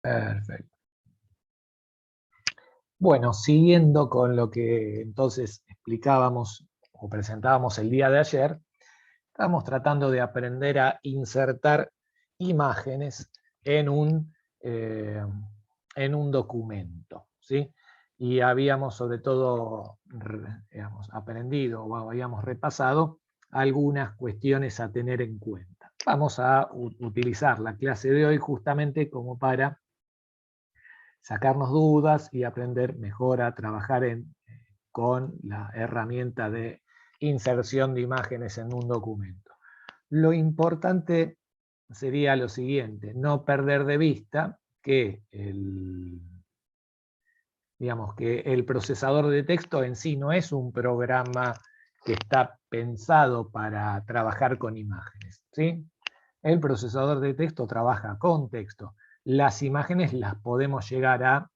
Perfecto. Bueno, siguiendo con lo que entonces explicábamos o presentábamos el día de ayer, estamos tratando de aprender a insertar imágenes eh, en un documento, ¿sí? Y habíamos sobre todo, digamos, aprendido o habíamos repasado algunas cuestiones a tener en cuenta. Vamos a utilizar la clase de hoy justamente como para sacarnos dudas y aprender mejor a trabajar con la herramienta de inserción de imágenes en un documento. Lo importante sería lo siguiente, no perder de vista que digamos que el procesador de texto en sí no es un programa que está pensado para trabajar con imágenes, ¿sí? El procesador de texto trabaja con texto. Las imágenes las podemos llegar a,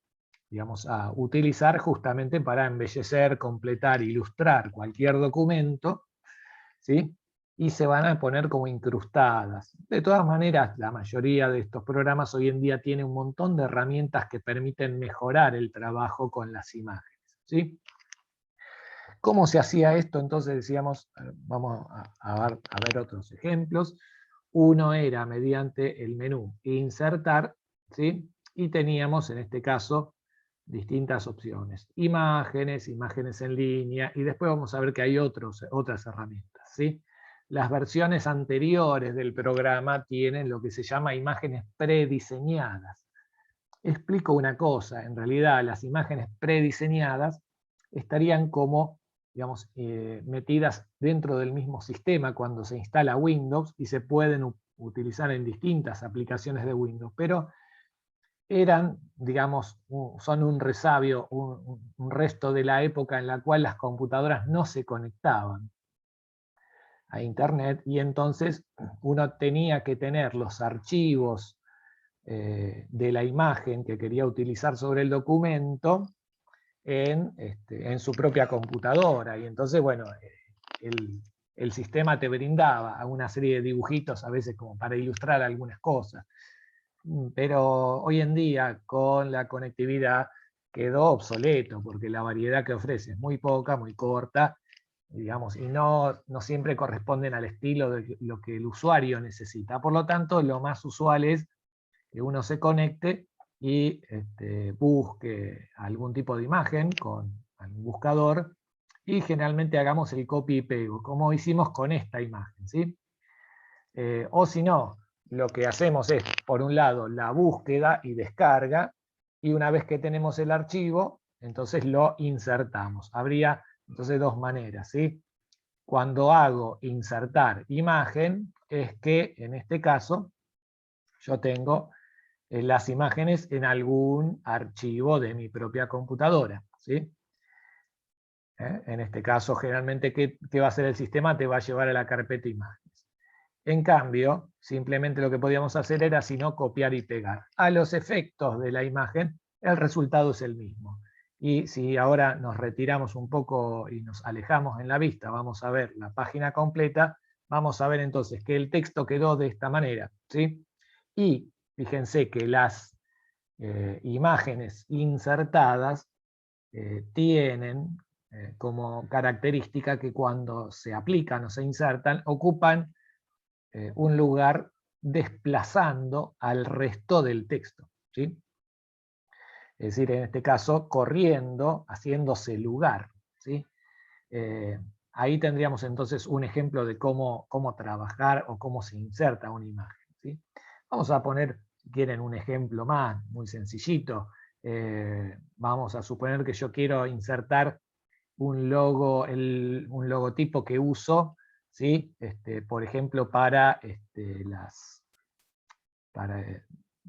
digamos, a utilizar justamente para embellecer, completar, ilustrar cualquier documento, ¿sí? Y se van a poner como incrustadas. De todas maneras, la mayoría de estos programas hoy en día tiene un montón de herramientas que permiten mejorar el trabajo con las imágenes, ¿sí? ¿Cómo se hacía esto? Entonces decíamos, vamos a ver otros ejemplos. Uno era mediante el menú insertar, ¿sí? Y teníamos en este caso distintas opciones. Imágenes, imágenes en línea, y después vamos a ver que hay otras herramientas, ¿sí? Las versiones anteriores del programa tienen lo que se llama imágenes prediseñadas. Explico una cosa, en realidad las imágenes prediseñadas estarían como, digamos, metidas dentro del mismo sistema cuando se instala Windows y se pueden utilizar en distintas aplicaciones de Windows, pero eran, digamos, son un resabio, un resto de la época en la cual las computadoras no se conectaban a Internet y entonces uno tenía que tener los archivos de la imagen que quería utilizar sobre el documento en su propia computadora. Y entonces, bueno, el sistema te brindaba una serie de dibujitos a veces como para ilustrar algunas cosas. Pero hoy en día, con la conectividad, quedó obsoleto, porque la variedad que ofrece es muy poca, muy corta, digamos, y no siempre corresponden al estilo de lo que el usuario necesita. Por lo tanto, lo más usual es que uno se conecte y busque algún tipo de imagen con algún buscador y generalmente hagamos el copy y pego, como hicimos con esta imagen, ¿sí? O si no, lo que hacemos es, por un lado, la búsqueda y descarga, y una vez que tenemos el archivo, entonces lo insertamos. Habría entonces dos maneras, ¿sí? Cuando hago insertar imagen, es que en este caso yo tengo las imágenes en algún archivo de mi propia computadora, ¿sí? En este caso, generalmente, ¿qué va a hacer el sistema? Te va a llevar a la carpeta imágenes. En cambio, simplemente lo que podíamos hacer era, si no, copiar y pegar. A los efectos de la imagen, el resultado es el mismo. Y si ahora nos retiramos un poco y nos alejamos en la vista, vamos a ver la página completa, vamos a ver entonces que el texto quedó de esta manera, ¿sí? Y fíjense que las imágenes insertadas tienen como característica que cuando se aplican o se insertan, ocupan un lugar desplazando al resto del texto, ¿sí? Es decir, en este caso, corriendo, haciéndose lugar, ¿sí? Eh, ahí tendríamos entonces un ejemplo de cómo trabajar o cómo se inserta una imagen, ¿sí? Vamos a poner, si quieren, un ejemplo más, muy sencillito. Vamos a suponer que yo quiero insertar un logo, un logotipo que uso, ¿sí? Por ejemplo, para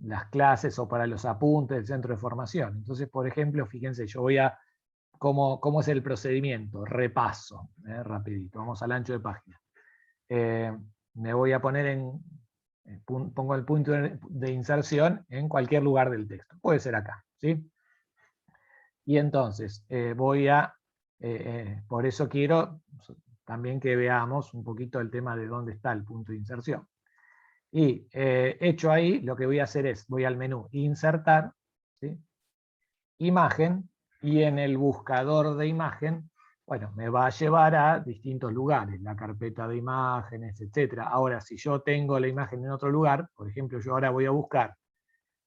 las clases o para los apuntes del centro de formación. Entonces, por ejemplo, fíjense, yo voy a, ¿cómo es el procedimiento? Repaso, rapidito, vamos al ancho de página. Me voy a poner pongo el punto de inserción en cualquier lugar del texto. Puede ser acá, ¿sí? Y entonces por eso quiero también que veamos un poquito el tema de dónde está el punto de inserción. Y hecho ahí, lo que voy a hacer es, voy al menú insertar, ¿sí? Imagen, y en el buscador de imagen, bueno, me va a llevar a distintos lugares, la carpeta de imágenes, etc. Ahora, si yo tengo la imagen en otro lugar, por ejemplo, yo ahora voy a buscar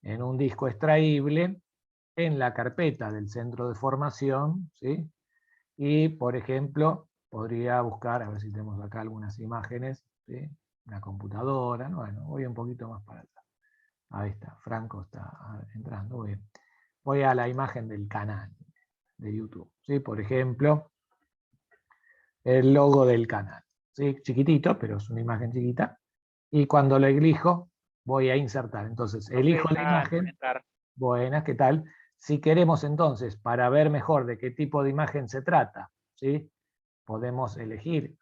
en un disco extraíble, en la carpeta del centro de formación, ¿sí? Y, por ejemplo, podría buscar, a ver si tenemos acá algunas imágenes, ¿sí? Una computadora, bueno, voy un poquito más para atrás. Ahí está, Franco está entrando, bien. Voy a la imagen del canal de YouTube, ¿sí? Por ejemplo, el logo del canal, ¿sí? Chiquitito, pero es una imagen chiquita. Y cuando lo elijo, voy a insertar. Entonces, elijo la imagen. Buenas, ¿qué tal? Si queremos entonces, para ver mejor de qué tipo de imagen se trata, ¿sí? Podemos elegir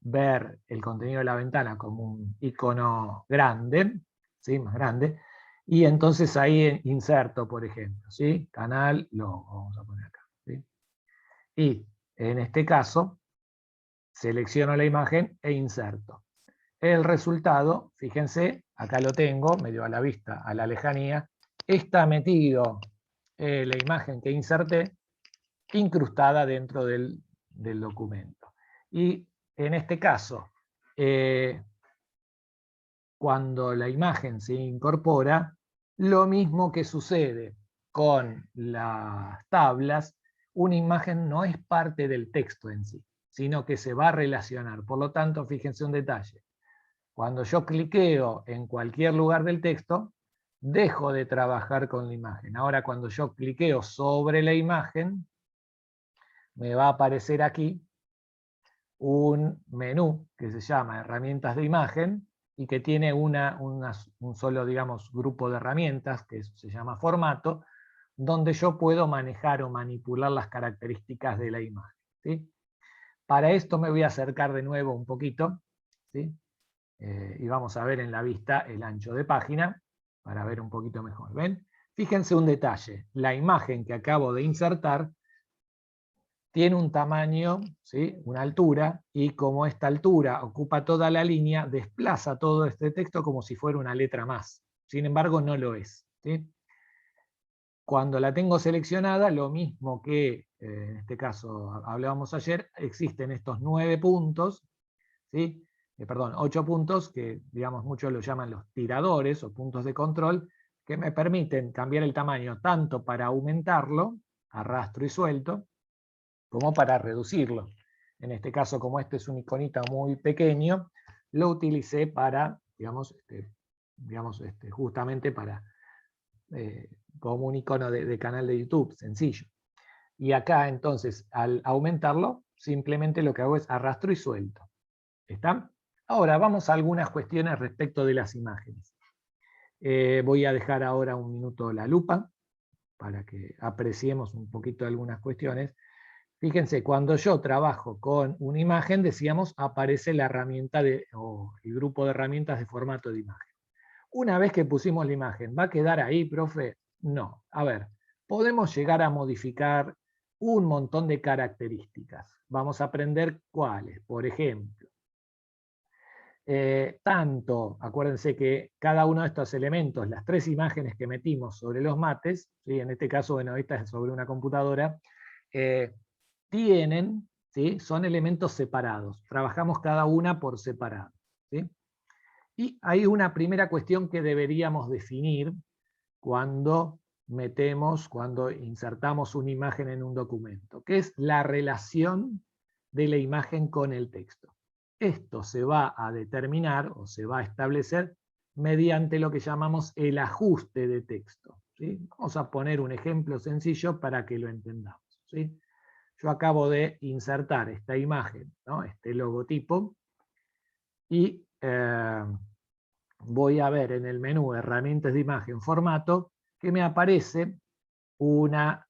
ver el contenido de la ventana como un icono grande, ¿sí? Más grande, y entonces ahí inserto, por ejemplo, ¿sí? Canal, logo, vamos a poner acá, ¿sí? Y en este caso, selecciono la imagen e inserto. El resultado, fíjense, acá lo tengo, medio a la vista, a la lejanía, está metido la imagen que inserté, incrustada dentro del documento. Y en este caso, cuando la imagen se incorpora, lo mismo que sucede con las tablas, una imagen no es parte del texto en sí, sino que se va a relacionar. Por lo tanto, fíjense un detalle. Cuando yo cliqueo en cualquier lugar del texto, dejo de trabajar con la imagen. Ahora, cuando yo cliqueo sobre la imagen, me va a aparecer aquí un menú que se llama herramientas de imagen y que tiene un solo, digamos, grupo de herramientas que se llama formato, donde yo puedo manejar o manipular las características de la imagen, ¿sí? Para esto me voy a acercar de nuevo un poquito, ¿sí? Y vamos a ver en la vista el ancho de página para ver un poquito mejor. ¿Ven? Fíjense un detalle, la imagen que acabo de insertar tiene un tamaño, ¿sí? Una altura, y como esta altura ocupa toda la línea, desplaza todo este texto como si fuera una letra más. Sin embargo, no lo es, ¿sí? Cuando la tengo seleccionada, lo mismo que en este caso hablábamos ayer, existen estos 9 puntos, ¿sí? Perdón, 8 puntos, que digamos muchos lo llaman los tiradores o puntos de control, que me permiten cambiar el tamaño tanto para aumentarlo, arrastro y suelto, como para reducirlo. En este caso, como este es un iconito muy pequeño, lo utilicé para, digamos, justamente para, como un icono de canal de YouTube, sencillo. Y acá entonces, al aumentarlo, simplemente lo que hago es arrastro y suelto. ¿Está? Ahora vamos a algunas cuestiones respecto de las imágenes. Voy a dejar ahora un minuto la lupa para que apreciemos un poquito algunas cuestiones. Fíjense, cuando yo trabajo con una imagen, decíamos, aparece la herramienta o el grupo de herramientas de formato de imagen. Una vez que pusimos la imagen, ¿va a quedar ahí, profe? No. A ver, podemos llegar a modificar un montón de características. Vamos a aprender cuáles. Por ejemplo, acuérdense que cada uno de estos elementos, las 3 imágenes que metimos sobre los mates, ¿sí? En este caso, bueno, esta es sobre una computadora, tienen, ¿sí? Son elementos separados. Trabajamos cada una por separado, ¿sí? Y hay una primera cuestión que deberíamos definir cuando cuando insertamos una imagen en un documento, que es la relación de la imagen con el texto. Esto se va a determinar o se va a establecer mediante lo que llamamos el ajuste de texto, ¿sí? Vamos a poner un ejemplo sencillo para que lo entendamos, ¿sí? Yo acabo de insertar esta imagen, ¿no? Este logotipo, y voy a ver en el menú herramientas de imagen formato que me aparece una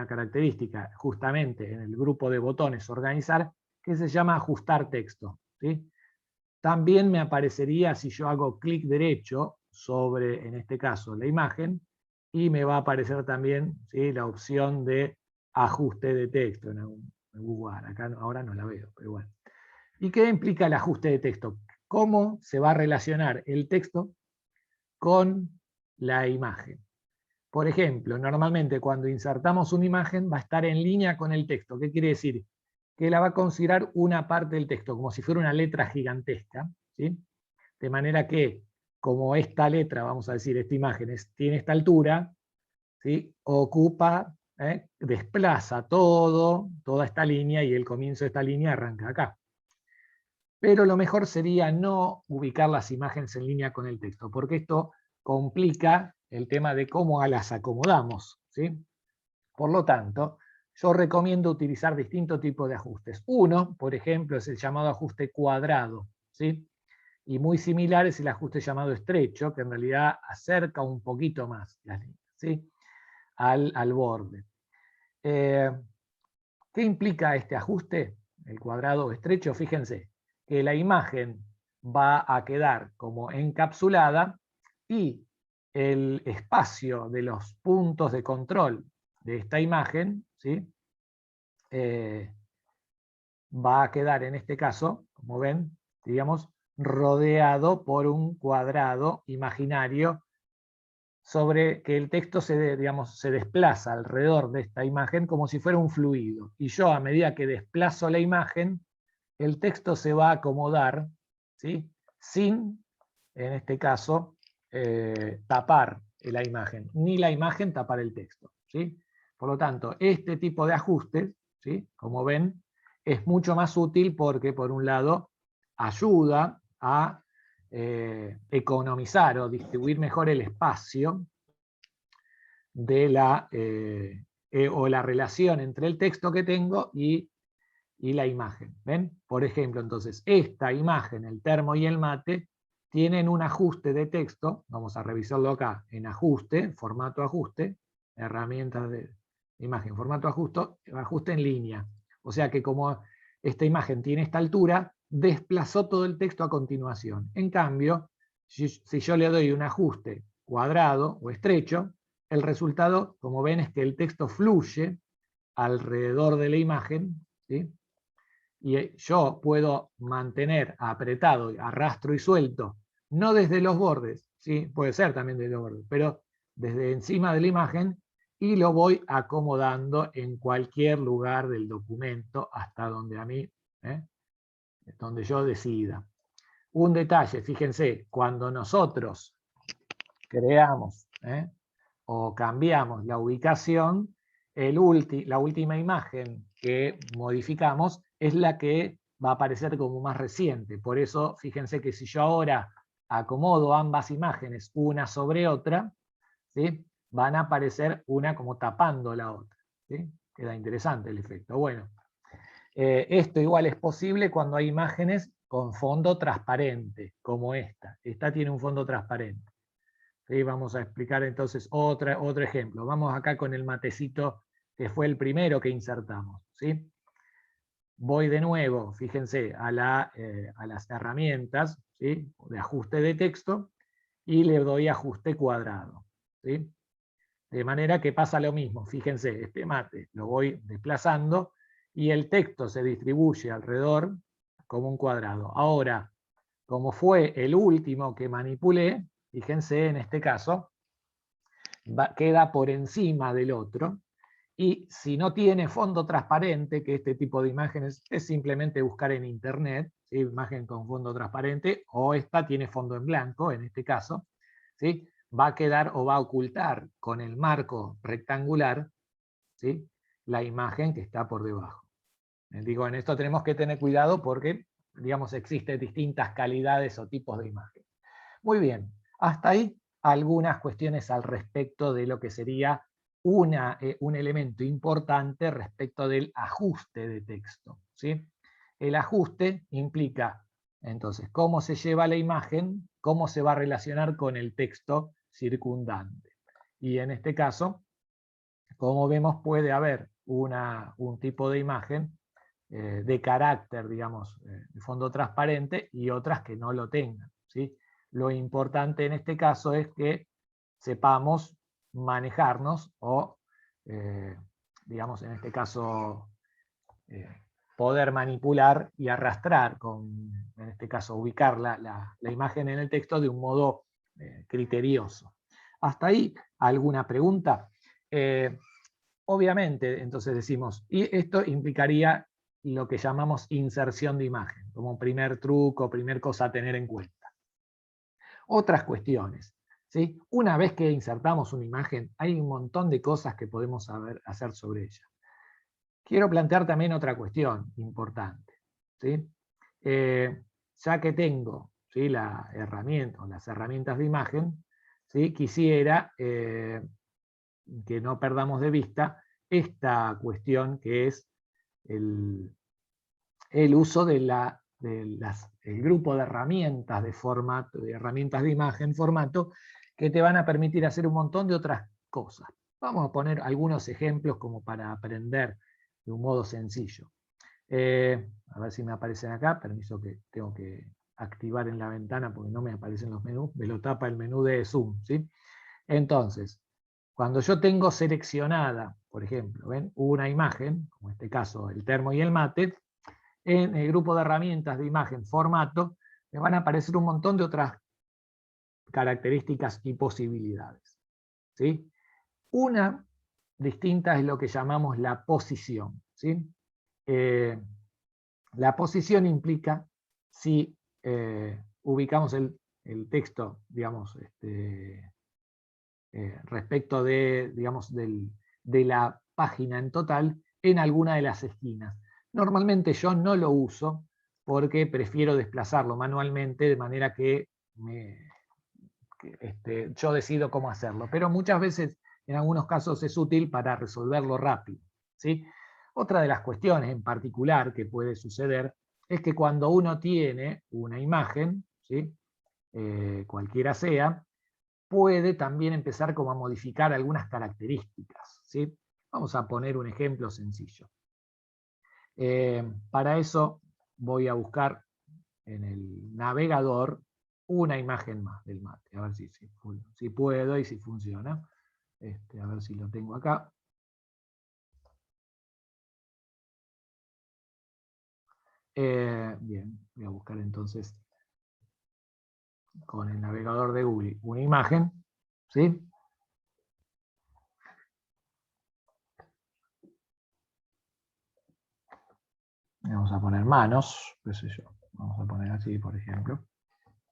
característica justamente en el grupo de botones organizar que se llama ajustar texto, ¿sí? También me aparecería si yo hago clic derecho sobre, en este caso, la imagen, y me va a aparecer también, ¿sí? La opción de ajuste de texto en Google. Acá ahora no la veo, pero bueno. ¿Y qué implica el ajuste de texto? cómo se va a relacionar el texto con la imagen. Por ejemplo, normalmente cuando insertamos una imagen va a estar en línea con el texto. ¿Qué quiere decir? Que la va a considerar una parte del texto, como si fuera una letra gigantesca, ¿sí? De manera que, como esta letra, vamos a decir, esta imagen tiene esta altura, ¿sí? Ocupa, desplaza toda esta línea, y el comienzo de esta línea arranca acá. Pero lo mejor sería no ubicar las imágenes en línea con el texto, porque esto complica el tema de cómo las acomodamos, ¿sí? Por lo tanto, yo recomiendo utilizar distintos tipos de ajustes. Uno, por ejemplo, es el llamado ajuste cuadrado, ¿sí? Y muy similar es el ajuste llamado estrecho, que en realidad acerca un poquito más las líneas, ¿sí? al borde. ¿Qué implica este ajuste? El cuadrado estrecho, fíjense, que la imagen va a quedar como encapsulada y el espacio de los puntos de control de esta imagen, ¿sí? Va a quedar en este caso, como ven, digamos, rodeado por un cuadrado imaginario sobre que el texto digamos, se desplaza alrededor de esta imagen como si fuera un fluido. Y yo, a medida que desplazo la imagen, el texto se va a acomodar, ¿sí? Sin, en este caso, tapar la imagen, ni la imagen tapar el texto, ¿sí? Por lo tanto, este tipo de ajustes, ¿sí? Como ven, es mucho más útil porque, por un lado, ayuda a economizar o distribuir mejor el espacio de o la relación entre el texto que tengo y la imagen. ¿Ven? Por ejemplo, entonces, esta imagen, el termo y el mate, tienen un ajuste de texto. Vamos a revisarlo acá en ajuste, formato ajuste, herramientas de imagen, formato ajuste en línea. O sea que como esta imagen tiene esta altura, desplazó todo el texto a continuación. En cambio, si yo le doy un ajuste cuadrado o estrecho, el resultado, como ven, es que el texto fluye alrededor de la imagen, ¿sí? Y yo puedo mantener apretado, arrastro y suelto, no desde los bordes, ¿sí? Puede ser también desde los bordes, pero desde encima de la imagen, y lo voy acomodando en cualquier lugar del documento hasta donde a mí, donde yo decida. Un detalle, fíjense, cuando nosotros creamos o cambiamos la ubicación, la última imagen que modificamos es la que va a aparecer como más reciente. Por eso, fíjense que si yo ahora acomodo ambas imágenes una sobre otra, ¿sí? Van a aparecer una como tapando la otra, ¿sí? Queda interesante el efecto. Bueno, esto igual es posible cuando hay imágenes con fondo transparente, como esta. Esta tiene un fondo transparente. ¿Sí? Vamos a explicar entonces otro ejemplo. Vamos acá con el matecito que fue el primero que insertamos, ¿sí? Voy de nuevo, fíjense, a las herramientas, ¿sí? De ajuste de texto, y le doy ajuste cuadrado, ¿sí? De manera que pasa lo mismo. Fíjense, este mate lo voy desplazando y el texto se distribuye alrededor como un cuadrado. Ahora, como fue el último que manipulé, fíjense en este caso, queda por encima del otro, y si no tiene fondo transparente, que este tipo de imágenes es simplemente buscar en internet, ¿sí? Imagen con fondo transparente, o esta tiene fondo en blanco, en este caso, ¿sí? Va a quedar o va a ocultar con el marco rectangular, ¿sí? La imagen que está por debajo. Digo, en esto tenemos que tener cuidado porque, digamos, existen distintas calidades o tipos de imagen. Muy bien, hasta ahí algunas cuestiones al respecto de lo que sería un elemento importante respecto del ajuste de texto, ¿sí? El ajuste implica, entonces, cómo se lleva la imagen, cómo se va a relacionar con el texto circundante. Y en este caso, como vemos, puede haber un tipo de imagen de carácter, digamos, de fondo transparente, y otras que no lo tengan, ¿sí? Lo importante en este caso es que sepamos manejarnos o, digamos, en este caso, poder manipular y arrastrar, en este caso ubicar la imagen en el texto de un modo criterioso. ¿Hasta ahí alguna pregunta? Obviamente, entonces decimos, y esto implicaría lo que llamamos inserción de imagen, como primer truco, primer cosa a tener en cuenta. Otras cuestiones, ¿sí? Una vez que insertamos una imagen, hay un montón de cosas que podemos hacer sobre ella. Quiero plantear también otra cuestión importante, ¿sí? Ya que tengo, ¿sí?, la herramienta o las herramientas de imagen, ¿sí?, quisiera que no perdamos de vista esta cuestión que es el uso del grupo de herramientas de formato, de herramientas de imagen, formato, que te van a permitir hacer un montón de otras cosas. Vamos a poner algunos ejemplos como para aprender de un modo sencillo. A ver si me aparecen acá, permiso que tengo que activar en la ventana porque no me aparecen los menús, me lo tapa el menú de Zoom, ¿sí? Entonces, cuando yo tengo seleccionada, por ejemplo, ¿ven?, una imagen, como en este caso el termo y el mate, en el grupo de herramientas de imagen formato, me van a aparecer un montón de otras características y posibilidades, ¿sí? Una distinta es lo que llamamos la posición, ¿sí? La posición implica si ubicamos el texto, digamos, respecto de, digamos, de la página en total en alguna de las esquinas. Normalmente yo no lo uso porque prefiero desplazarlo manualmente de manera que yo decido cómo hacerlo, pero muchas veces en algunos casos es útil para resolverlo rápido, ¿sí? Otra de las cuestiones en particular que puede suceder es que cuando uno tiene una imagen, ¿sí?, cualquiera sea, puede también empezar como a modificar algunas características, ¿sí? Vamos a poner un ejemplo sencillo. Para eso voy a buscar en el navegador una imagen más del mate, a ver si puedo y si funciona. A ver si lo tengo acá. Bien, voy a buscar entonces con el navegador de Google una imagen, ¿sí? Vamos a poner manos, qué sé yo, vamos a poner así, por ejemplo.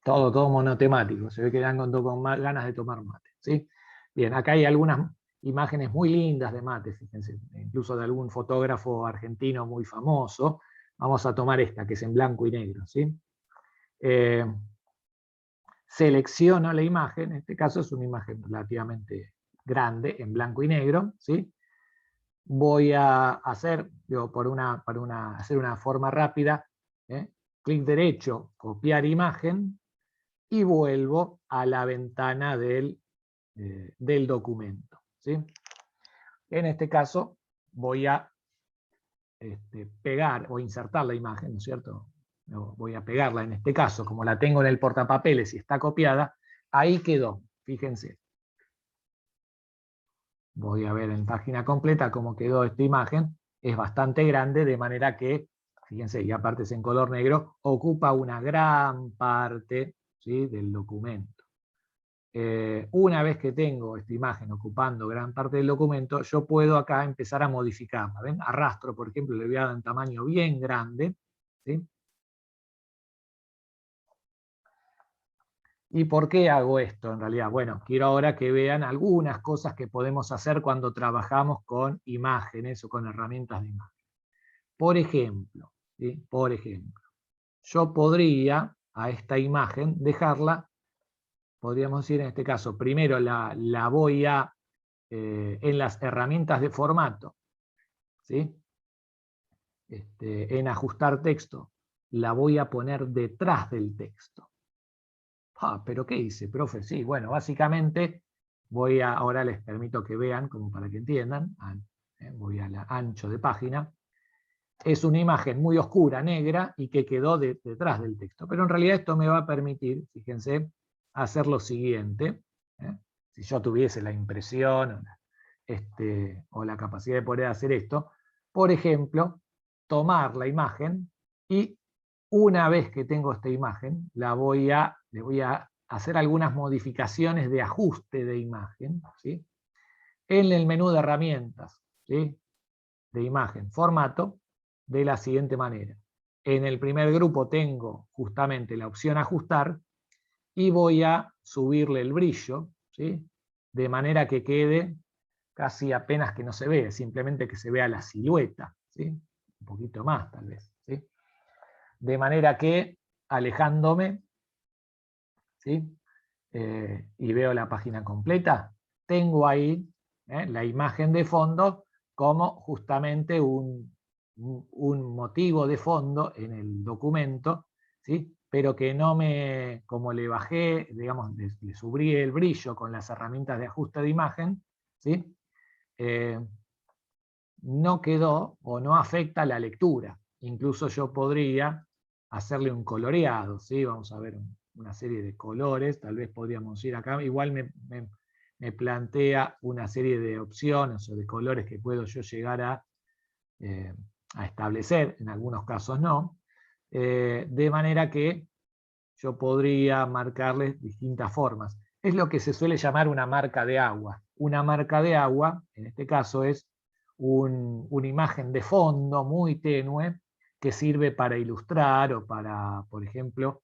Todo monotemático, se ve que dan con más ganas de tomar mate, ¿sí? Bien, acá hay algunas imágenes muy lindas de mate, fíjense, incluso de algún fotógrafo argentino muy famoso. Vamos a tomar esta, que es en blanco y negro, ¿sí? Selecciono la imagen, en este caso es una imagen relativamente grande, en blanco y negro, ¿sí? Voy a hacer, digo, hacer una forma rápida, clic derecho, copiar imagen, y vuelvo a la ventana del documento, ¿sí? En este caso voy a pegar o insertar la imagen, ¿no es cierto? Voy a pegarla en este caso, como la tengo en el portapapeles y está copiada, ahí quedó, fíjense. Voy a ver en página completa cómo quedó esta imagen, es bastante grande, de manera que, fíjense, y aparte es en color negro, ocupa una gran parte, ¿sí?, del documento. Una vez que tengo esta imagen ocupando gran parte del documento, yo puedo acá empezar a modificarla. ¿Ven? Arrastro, por ejemplo, le voy a dar un tamaño bien grande, ¿sí? ¿Y por qué hago esto en realidad? Bueno, quiero ahora que vean algunas cosas que podemos hacer cuando trabajamos con imágenes o con herramientas de imagen. Por ejemplo, ¿sí?, por ejemplo, yo podría a esta imagen dejarla, podríamos decir en este caso, primero la voy a en las herramientas de formato, ¿sí?, en ajustar texto, la voy a poner detrás del texto. ¿Pero qué hice, profe? Sí, bueno, básicamente ahora les permito que vean, como para que entiendan, voy al ancho de página. Es una imagen muy oscura, negra, y que quedó detrás del texto. Pero en realidad esto me va a permitir, fíjense, hacer lo siguiente. Si yo tuviese la impresión o la capacidad de poder hacer esto, por ejemplo, tomar la imagen y una vez que tengo esta imagen, le voy a hacer algunas modificaciones de ajuste de imagen, ¿sí? En el menú de herramientas, ¿sí? De imagen, formato, de la siguiente manera. En el primer grupo tengo justamente la opción ajustar y voy a subirle el brillo, ¿sí? De manera que quede casi apenas que no se ve, simplemente que se vea la silueta, ¿sí? Un poquito más tal vez, ¿sí? De manera que alejándome, ¿sí? Y veo la página completa, tengo ahí la imagen de fondo como justamente un motivo de fondo en el documento, ¿sí? Pero que no me, como le bajé, digamos, le subí el brillo con las herramientas de ajuste de imagen, ¿sí? No quedó o no afecta la lectura. Incluso yo podría hacerle un coloreado, ¿sí? Vamos a ver una serie de colores, tal vez podríamos ir acá, igual me plantea una serie de opciones o de colores que puedo yo llegar a establecer, en algunos casos no, de manera que yo podría marcarles distintas formas. Es lo que se suele llamar una marca de agua. Una marca de agua, en este caso, es una imagen de fondo muy tenue que sirve para ilustrar o para, por ejemplo,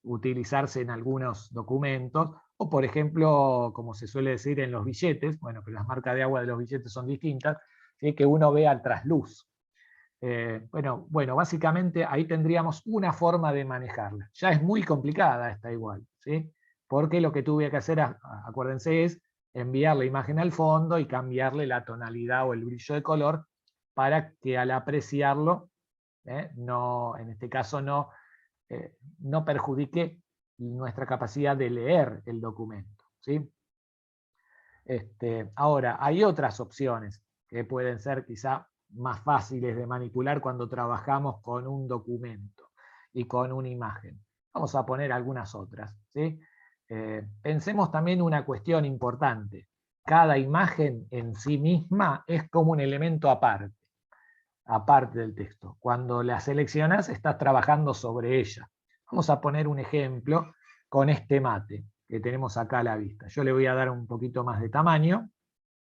utilizarse en algunos documentos, o por ejemplo, como se suele decir en los billetes, bueno, pero las marcas de agua de los billetes son distintas, ¿sí? Que uno ve al trasluz. Bueno, básicamente ahí tendríamos una forma de manejarla. Ya es muy complicada esta igual, ¿sí? Porque lo que tuve que hacer, acuérdense, es enviar la imagen al fondo y cambiarle la tonalidad o el brillo de color para que al apreciarlo, no, en este caso no perjudique nuestra capacidad de leer el documento, ¿sí? Ahora, hay otras opciones que pueden ser quizá más fáciles de manipular cuando trabajamos con un documento y con una imagen. Vamos a poner algunas otras, ¿sí? Pensemos también una cuestión importante. Cada imagen en sí misma es como un elemento aparte del texto. Cuando la seleccionas, estás trabajando sobre ella. Vamos a poner un ejemplo con este mate que tenemos acá a la vista. Yo le voy a dar un poquito más de tamaño,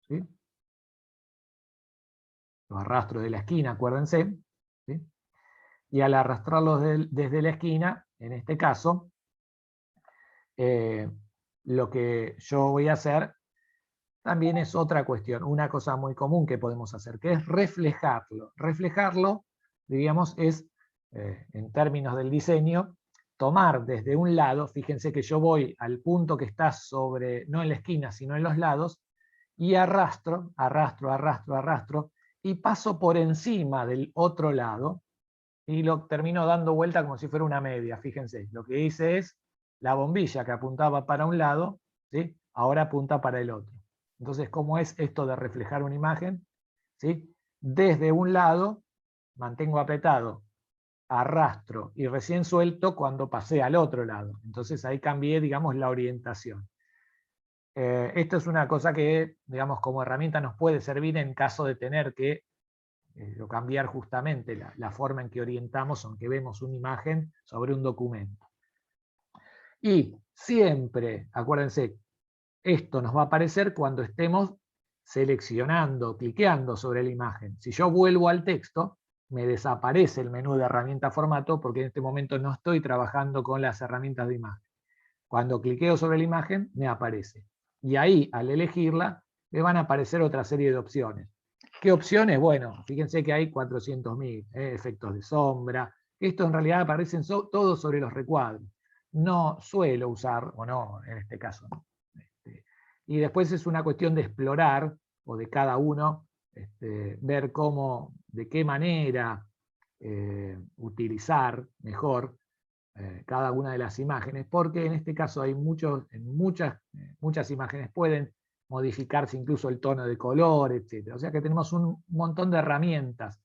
¿sí? Lo arrastro de la esquina, acuérdense, ¿sí? Y al arrastrarlo desde la esquina, en este caso, lo que yo voy a hacer también es otra cuestión, una cosa muy común que podemos hacer, que es reflejarlo. Reflejarlo, diríamos, es, en términos del diseño, tomar desde un lado, fíjense que yo voy al punto que está sobre, no en la esquina, sino en los lados, y arrastro, y paso por encima del otro lado, y lo termino dando vuelta como si fuera una media, fíjense. Lo que hice es, la bombilla que apuntaba para un lado, ¿sí? Ahora apunta para el otro. Entonces, ¿cómo es esto de reflejar una imagen? ¿Sí? Desde un lado, mantengo apretado, arrastro y recién suelto cuando pasé al otro lado. Entonces ahí cambié, digamos, la orientación. Esto es una cosa que, digamos, como herramienta nos puede servir en caso de tener que o cambiar justamente la forma en que orientamos o en que vemos una imagen sobre un documento. Y siempre, acuérdense, esto nos va a aparecer cuando estemos seleccionando, cliqueando sobre la imagen. Si yo vuelvo al texto, me desaparece el menú de herramienta formato porque en este momento no estoy trabajando con las herramientas de imagen. Cuando cliqueo sobre la imagen, me aparece. Y ahí, al elegirla, me van a aparecer otra serie de opciones. ¿Qué opciones? Bueno, fíjense que hay 400.000 efectos de sombra. Esto en realidad aparecen todos sobre los recuadros. No suelo usar, o no, en este caso, ¿no? Y después es una cuestión de explorar, o de cada uno, ver cómo, de qué manera utilizar mejor cada una de las imágenes, porque en este caso hay muchas imágenes pueden modificarse incluso el tono de color, etc. O sea que tenemos un montón de herramientas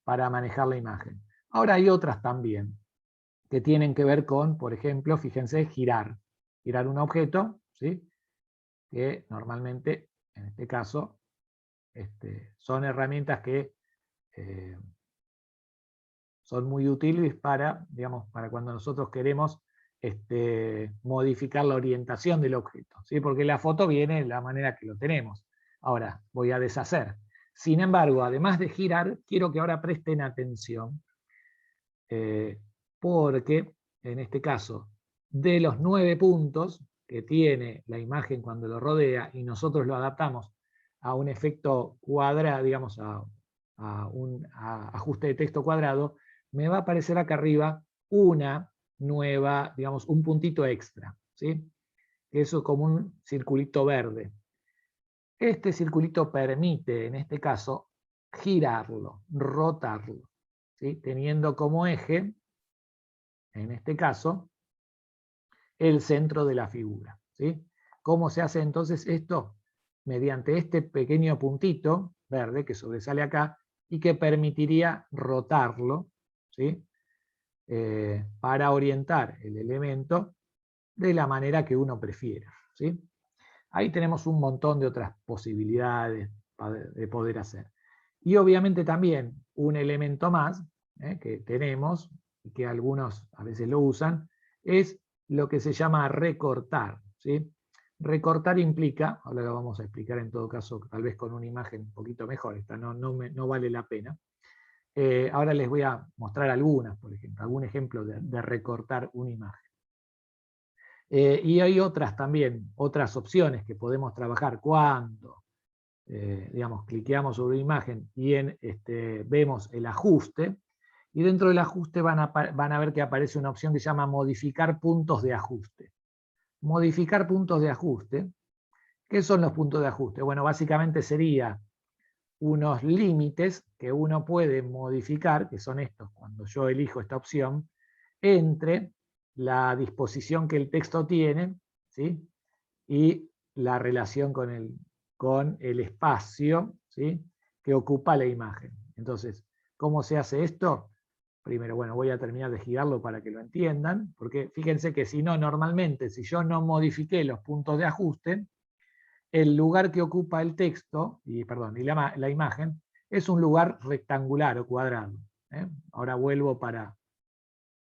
para manejar la imagen. Ahora hay otras también que tienen que ver con, por ejemplo, fíjense, girar un objeto, ¿sí? Que normalmente, en este caso, son herramientas que son muy útiles para, digamos, para cuando nosotros queremos modificar la orientación del objeto, ¿sí? Porque la foto viene de la manera que lo tenemos. Ahora voy a deshacer. Sin embargo, además de girar, quiero que ahora presten atención, porque en este caso, de los 9 puntos que tiene la imagen cuando lo rodea y nosotros lo adaptamos a un efecto cuadrado, digamos, a un ajuste de texto cuadrado, me va a aparecer acá arriba una nueva, digamos, un puntito extra, ¿sí? Eso es como un circulito verde. Este circulito permite, en este caso, girarlo, rotarlo, ¿sí? Teniendo como eje, en este caso, el centro de la figura, ¿sí? ¿Cómo se hace entonces esto? Mediante este pequeño puntito verde que sobresale acá y que permitiría rotarlo, ¿sí? Para orientar el elemento de la manera que uno prefiera, ¿sí? Ahí tenemos un montón de otras posibilidades de poder hacer. Y obviamente también un elemento más que tenemos, y que algunos a veces lo usan, es lo que se llama recortar, ¿sí? Recortar implica, ahora lo vamos a explicar en todo caso, tal vez con una imagen un poquito mejor, esta no vale la pena. Ahora les voy a mostrar algunas, por ejemplo, algún ejemplo de recortar una imagen. Y hay otras también, otras opciones que podemos trabajar cuando, digamos, cliqueamos sobre una imagen y vemos el ajuste, y dentro del ajuste van a ver que aparece una opción que se llama modificar puntos de ajuste. Modificar puntos de ajuste. ¿Qué son los puntos de ajuste? Bueno, básicamente sería unos límites que uno puede modificar, que son estos, cuando yo elijo esta opción, entre la disposición que el texto tiene, ¿sí? Y la relación con el espacio, ¿sí? Que ocupa la imagen. Entonces, ¿cómo se hace esto? Primero, bueno, voy a terminar de girarlo para que lo entiendan, porque fíjense que si no, normalmente, si yo no modifiqué los puntos de ajuste, el lugar que ocupa el texto, y la imagen, es un lugar rectangular o cuadrado. Ahora vuelvo para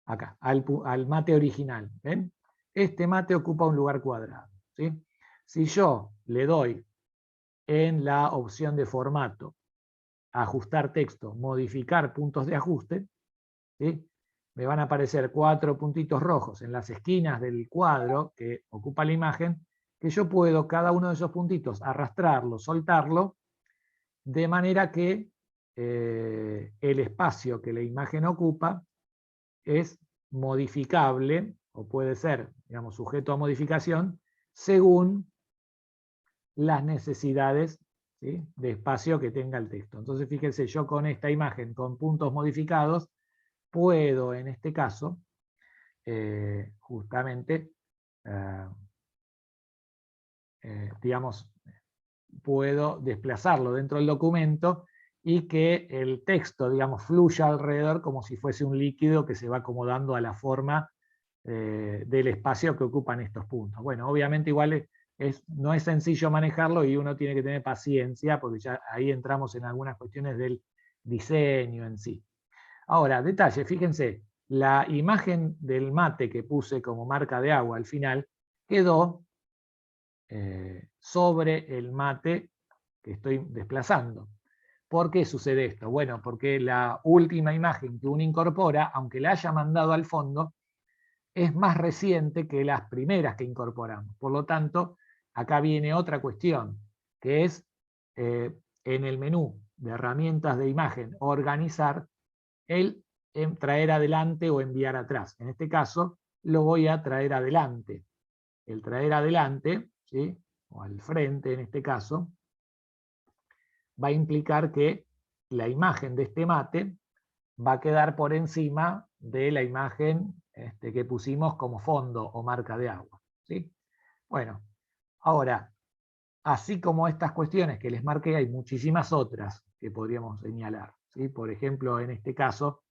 acá, al mate original. ¿Ven? Este mate ocupa un lugar cuadrado, ¿sí? Si yo le doy en la opción de formato, ajustar texto, modificar puntos de ajuste, ¿sí? Me van a aparecer 4 puntitos rojos en las esquinas del cuadro que ocupa la imagen, que yo puedo cada uno de esos puntitos arrastrarlo, soltarlo, de manera que el espacio que la imagen ocupa es modificable, o puede ser, digamos, sujeto a modificación, según las necesidades, ¿sí? De espacio que tenga el texto. Entonces, fíjense, yo con esta imagen, con puntos modificados, puedo, en este caso, justamente, digamos, puedo desplazarlo dentro del documento y que el texto, digamos, fluya alrededor como si fuese un líquido que se va acomodando a la forma del espacio que ocupan estos puntos. Bueno, obviamente igual no es sencillo manejarlo y uno tiene que tener paciencia porque ya ahí entramos en algunas cuestiones del diseño en sí. Ahora, detalle, fíjense, la imagen del mate que puse como marca de agua al final quedó sobre el mate que estoy desplazando. ¿Por qué sucede esto? Bueno, porque la última imagen que uno incorpora, aunque la haya mandado al fondo, es más reciente que las primeras que incorporamos. Por lo tanto, acá viene otra cuestión, que es en el menú de herramientas de imagen, organizar el traer adelante o enviar atrás. En este caso, lo voy a traer adelante. El traer adelante, ¿sí? O al frente en este caso, va a implicar que la imagen de este mate va a quedar por encima de la imagen que pusimos como fondo o marca de agua, ¿sí? Bueno, ahora, así como estas cuestiones que les marqué, hay muchísimas otras que podríamos señalar, ¿sí? Por ejemplo, en este caso,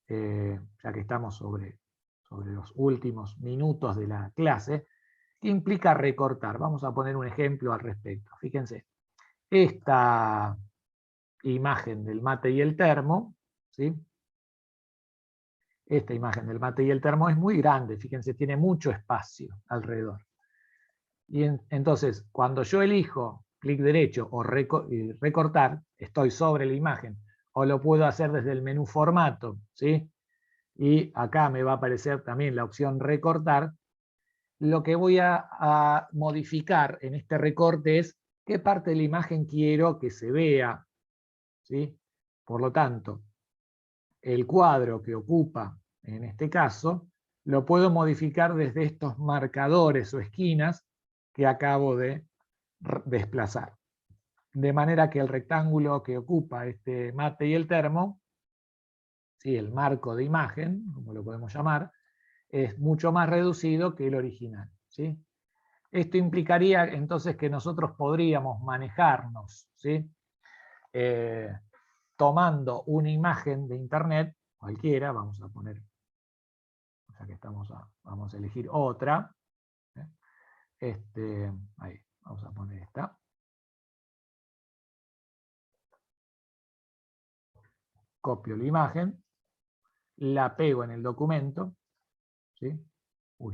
ya que estamos sobre los últimos minutos de la clase, ¿qué implica recortar? Vamos a poner un ejemplo al respecto. Fíjense, esta imagen del mate y el termo, ¿sí? Esta imagen del mate y el termo es muy grande, fíjense, tiene mucho espacio alrededor. Y entonces, cuando yo elijo clic derecho o recortar, estoy sobre la imagen, o lo puedo hacer desde el menú formato, ¿sí? Y acá me va a aparecer también la opción recortar. Lo que voy a modificar en este recorte es qué parte de la imagen quiero que se vea, ¿sí? Por lo tanto, el cuadro que ocupa, en este caso, lo puedo modificar desde estos marcadores o esquinas que acabo de desplazar. De manera que el rectángulo que ocupa este mate y el termo, ¿sí? El marco de imagen, como lo podemos llamar, es mucho más reducido que el original, ¿sí? Esto implicaría entonces que nosotros podríamos manejarnos, ¿sí? Tomando una imagen de internet, cualquiera, vamos a poner, ya que vamos a elegir otra, ahí, vamos a poner esta. Copio la imagen, la pego en el documento, ¿sí?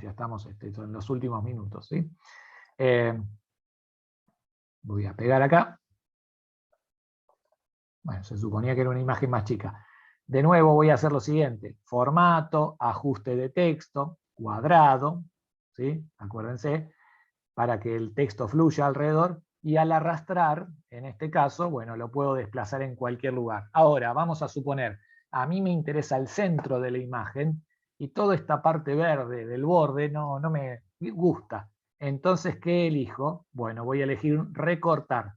Ya estamos en los últimos minutos, ¿sí? Voy a pegar acá. Bueno, se suponía que era una imagen más chica. De nuevo voy a hacer lo siguiente. Formato, ajuste de texto, cuadrado, ¿sí? Acuérdense, para que el texto fluya alrededor, y al arrastrar, en este caso, bueno, lo puedo desplazar en cualquier lugar. Ahora, vamos a suponer, a mí me interesa el centro de la imagen, y toda esta parte verde del borde no me gusta. Entonces, ¿qué elijo? Bueno, voy a elegir recortar.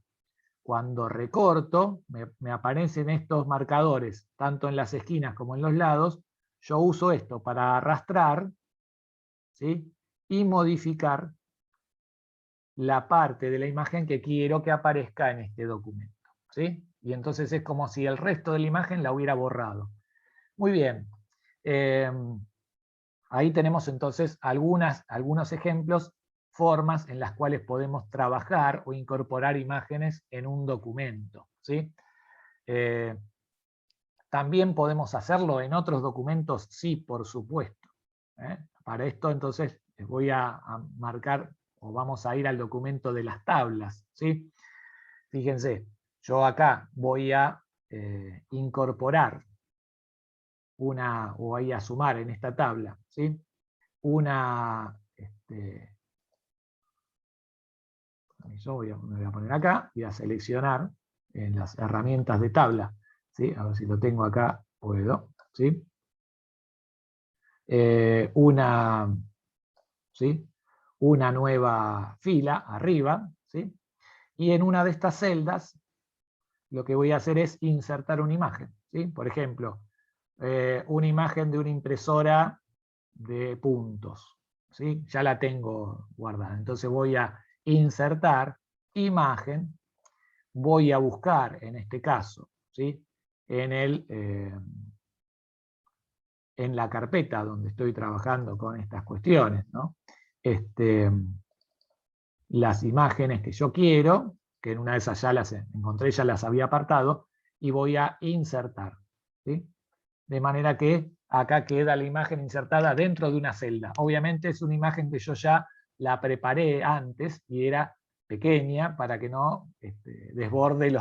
Cuando recorto, me aparecen estos marcadores, tanto en las esquinas como en los lados. Yo uso esto para arrastrar, ¿sí? Y modificar la parte de la imagen que quiero que aparezca en este documento, ¿sí? Y entonces es como si el resto de la imagen la hubiera borrado. Muy bien. Ahí tenemos entonces algunos ejemplos, formas en las cuales podemos trabajar o incorporar imágenes en un documento, ¿sí? También podemos hacerlo en otros documentos, sí, por supuesto. Para esto entonces les voy a marcar, o vamos a ir al documento de las tablas, ¿sí? Fíjense, yo acá voy a incorporar o voy a sumar en esta tabla, ¿sí? Yo me voy a poner acá, voy a seleccionar en las herramientas de tabla, ¿sí? A ver si lo tengo acá, puedo, ¿sí? ¿sí? Una nueva fila arriba, ¿sí? Y en una de estas celdas lo que voy a hacer es insertar una imagen, ¿sí? Por ejemplo, una imagen de una impresora de puntos, ¿sí? Ya la tengo guardada, entonces voy a insertar imagen, voy a buscar en este caso, ¿sí? En la carpeta donde estoy trabajando con estas cuestiones, ¿no? Las imágenes que yo quiero, que en una de esas ya las encontré, ya las había apartado, y voy a insertar, ¿sí? De manera que acá queda la imagen insertada dentro de una celda. Obviamente es una imagen que yo ya la preparé antes y era pequeña para que no desborde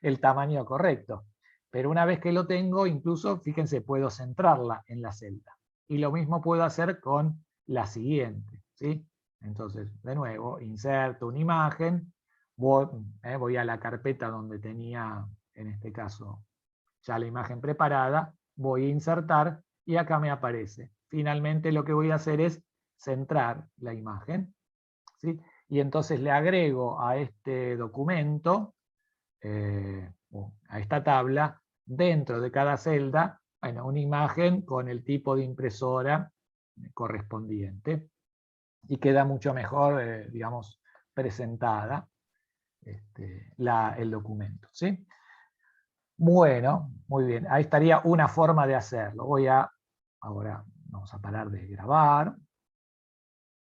el tamaño correcto. Pero una vez que lo tengo, incluso, fíjense, puedo centrarla en la celda. Y lo mismo puedo hacer con la siguiente, ¿sí? Entonces, de nuevo, inserto una imagen, voy a la carpeta donde tenía, en este caso, ya la imagen preparada, voy a insertar y acá me aparece. Finalmente lo que voy a hacer es centrar la imagen, ¿sí? Y entonces le agrego a este documento, a esta tabla, dentro de cada celda, bueno, una imagen con el tipo de impresora correspondiente y queda mucho mejor, digamos, presentada el documento, ¿sí? Bueno, muy bien. Ahí estaría una forma de hacerlo. Ahora vamos a parar de grabar.